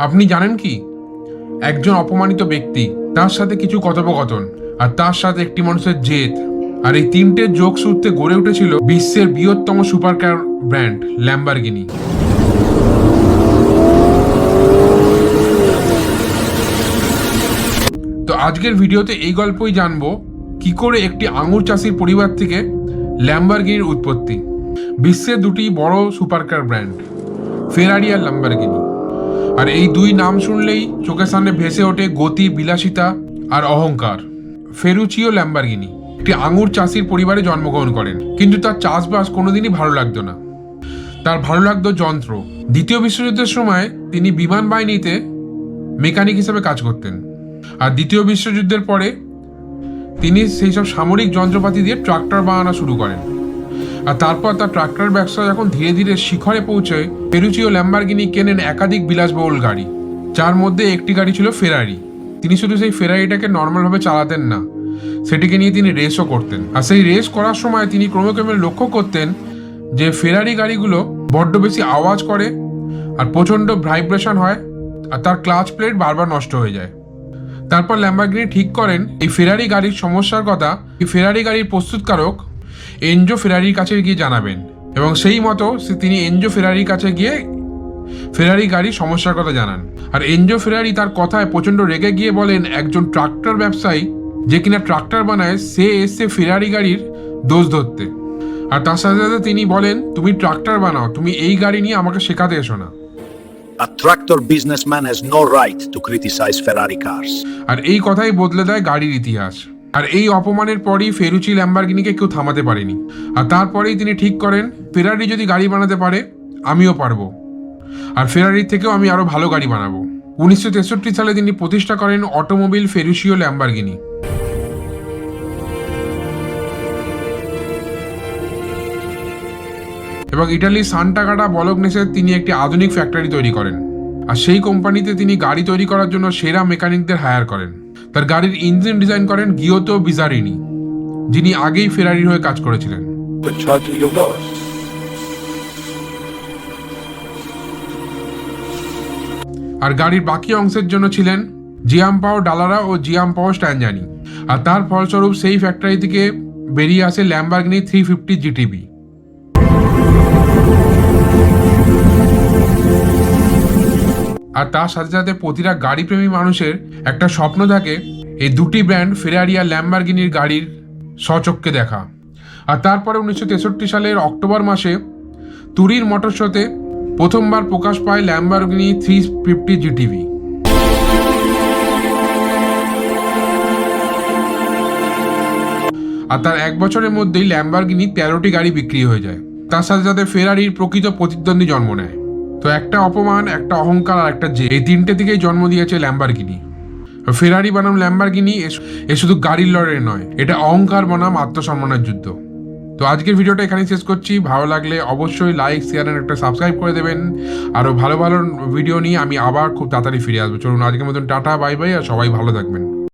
আপনি জানেন কি, একজন অপমানিত ব্যক্তি, তার সাথে কিছু কথোপকথন, আর তার সাথে একটি মানুষের জেদ, আর এই তিনটে যোগসূত্রে গড়ে উঠেছিল বিশ্বের বৃহত্তম সুপারকার ব্র্যান্ড ল্যাম্বরগিনি। তো আজকের ভিডিওতে এই গল্পই জানবো কি করে একটি আঙুর চাষির পরিবার থেকে ল্যাম্বরগিনির উৎপত্তি। বিশ্বের দুটি বড় সুপারকার ব্র্যান্ড ফেরারি আর ল্যাম্বরগিনি, আর এই দুই নাম শুনলেই চোখের সামনে ভেসে ওঠে গতি, বিলাসিতা আর অহংকার। ফেরুচিও ল্যাম্বরগিনি একটি আঙুর চাষির পরিবারে জন্মগ্রহণ করেন, কিন্তু তার চাষবাস কোনোদিনই ভালো লাগতো না। তার ভালো লাগতো যন্ত্র। দ্বিতীয় বিশ্বযুদ্ধের সময় তিনি বিমান বাহিনীতে মেকানিক হিসেবে কাজ করতেন, আর দ্বিতীয় বিশ্বযুদ্ধের পরে তিনি সেই সব সামরিক যন্ত্রপাতি দিয়ে ট্রাক্টর বানানো শুরু করেন। আর তারপর তার ট্রাক্টর ব্যবসা যখন ধীরে ধীরে শিখরে পৌঁছয়, ফেরুচিও ল্যাম্বরগিনি কেনেন একাধিক বিলাসবহুল গাড়ি, যার মধ্যে একটি গাড়ি ছিল ফেরারি। তিনি শুধু সেই ফেরারিটাকে নর্মালভাবে চালাতেন না, সেটিকে নিয়ে তিনি রেসও করতেন। আর সেই রেস করার সময় তিনি ক্রমে ক্রমে লক্ষ্য করতেন যে ফেরারি গাড়িগুলো বড্ড বেশি আওয়াজ করে, আর প্রচণ্ড ভাইব্রেশন হয়, আর তার ক্লাচ প্লেট বারবার নষ্ট হয়ে যায়। তারপর ল্যাম্বরগিনি ঠিক করেন এই ফেরারি গাড়ির সমস্যার কথা এই ফেরারি গাড়ির প্রস্তুতকারক এনজো ফেরারির কাছে গিয়ে জানাবেন, এবং সেই মতো তিনি এনজো ফেরারির কাছে গিয়ে ফেরারি গাড়ির সমস্যার কথা জানান। আর এনজো ফেরারি তার কথায় প্রচণ্ড রেগে গিয়ে বলেন, একজন ট্রাক্টর ব্যবসায়ী যে কিনা ট্রাক্টর বানায়, সে এসছে ফেরারি গাড়ির দোষ ধরতে। আর তার সাথে সাথে তিনি বলেন, তুমি ট্রাক্টর বানাও, তুমি এই গাড়ি নিয়ে আমাকে শেখাতে এসো না। A tractor businessman has no right to criticize Ferrari cars. আর এই কথাই বদলে দেয় গাড়ির ইতিহাস। আর এই অপমানের পরই ফেরুচি ল্যাম্বরগিনিকে কেউ থামাতে পারেনি। আর তারপরেই তিনি ঠিক করেন, ফেরারি যদি গাড়ি বানাতে পারে, আমিও পারবো, আর ফেরারির থেকেও আমি আরো ভালো গাড়ি বানাবো। 1963 সালে তিনি প্রতিষ্ঠা করেন অটোমোবিল ফেরুচিও ল্যাম্বরগিনি। এবং ইটালির সান্টাগাটা বলগনেসে তিনি একটি আধুনিক ফ্যাক্টরি তৈরি করেন, আর সেই কোম্পানিতে তিনি গাড়ি তৈরি করার জন্য সেরা মেকানিকদের হায়ার করেন। তার গাড়ির ইঞ্জিন ডিজাইন করেন গিয়োতো বিজারিনি, যিনি আগেই ফেরারির হয়ে কাজ করেছিলেন। আর গাড়ির বাকি অংশের জন্য ছিলেন জিয়াম্পাও ডালারা ও জিয়াম্পাও স্ট্যানজানি। আর তার ফলস্বরূপ সেই ফ্যাক্টরি থেকে বেরিয়ে আসে ল্যাম্বরগিনি 350 জিটিবি। আর তার সাথে সাথে প্রতিটা গাড়িপ্রেমী মানুষের একটা স্বপ্ন থাকে এই দুটি ব্র্যান্ড ফেরারি আর ল্যাম্বরগিনির গাড়ির স্বচক্ষে দেখা। আর তারপরে 1963 সালের অক্টোবর মাসে তুরিন মোটর শোতে প্রথমবার প্রকাশ পায় ল্যাম্বরগিনি 350 জিটিভি। আর তার এক বছরের মধ্যেই ল্যাম্বরগিনি 13টি গাড়ি বিক্রি হয়ে যায়। তার সাথে সাথে ফেরারির প্রকৃত প্রতিদ্বন্দ্বী জন্ম নেয়। তো একটা অপমান, একটা অহংকার আর একটা জেদ, এই তিনটে থেকেই জন্ম দিয়েছে ল্যাম্বরগিনি। ফেরারি বনাম ল্যাম্বরগিনি এ শুধু গাড়ির লড়াই নয়, এটা অহংকার বনাম আত্মসম্মানের যুদ্ধ। তো আজকের ভিডিওটা এখানেই শেষ করছি। ভালো লাগলে অবশ্যই লাইক, শেয়ার আর একটা সাবস্ক্রাইব করে দেবেন। আরও ভালো ভালো ভিডিও নিয়ে আমি আবার খুব তাড়াতাড়ি ফিরে আসবো। চলুন আজকের মতন টাটা, বাই বাই, আর সবাই ভালো থাকবেন।